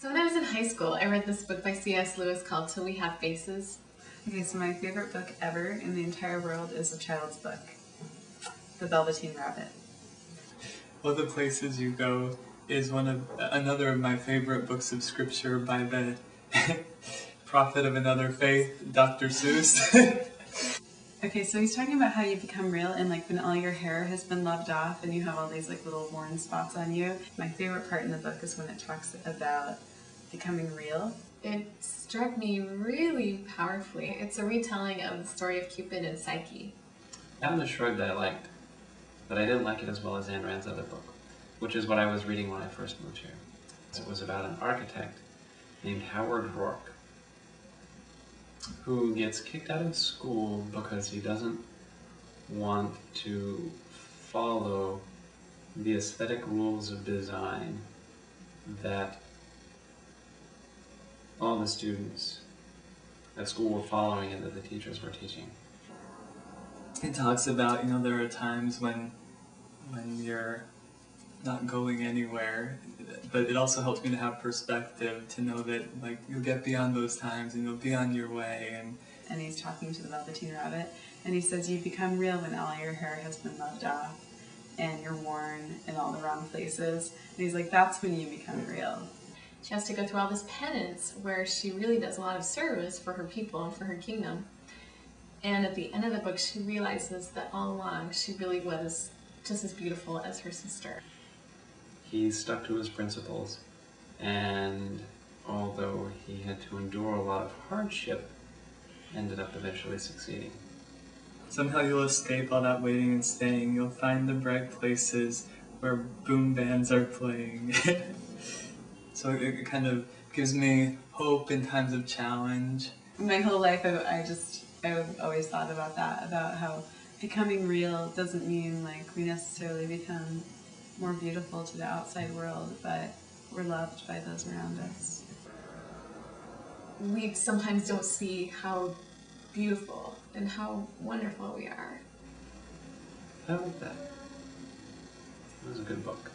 So when I was in high school, I read this book by C.S. Lewis called Till We Have Faces. Okay, so my favorite book ever in the entire world is a child's book, The Velveteen Rabbit. All the Places You Go is another of my favorite books of scripture by the prophet of another faith, Dr. Seuss. Okay, so he's talking about how you become real and like when all your hair has been loved off and you have all these like little worn spots on you. My favorite part in the book is when it talks about becoming real. It struck me really powerfully. It's a retelling of the story of Cupid and Psyche. Atlas Shrugged I liked, but I didn't like it as well as Ayn Rand's other book, which is what I was reading when I first moved here. It was about an architect named Howard Rourke, who gets kicked out of school because he doesn't want to follow the aesthetic rules of design that all the students at school were following and that the teachers were teaching. It talks about, there are times when you're not going anywhere, but it also helps me to have perspective, to know that like you'll get beyond those times and you'll be on your way. And he's talking to the Velveteen Rabbit, and he says you become real when all your hair has been loved off and you're worn in all the wrong places. And he's like, that's when you become real. She has to go through all this penance where she really does a lot of service for her people and for her kingdom. And at the end of the book, she realizes that all along she really was just as beautiful as her sister. He stuck to his principles, and although he had to endure a lot of hardship, ended up eventually succeeding. Somehow you'll escape all that waiting and staying. You'll find the bright places where boom bands are playing. So it kind of gives me hope in times of challenge. My whole life I've always thought about that, about how becoming real doesn't mean like we necessarily become more beautiful to the outside world, but we're loved by those around us. We sometimes don't see how beautiful and how wonderful we are. I like that. It was a good book.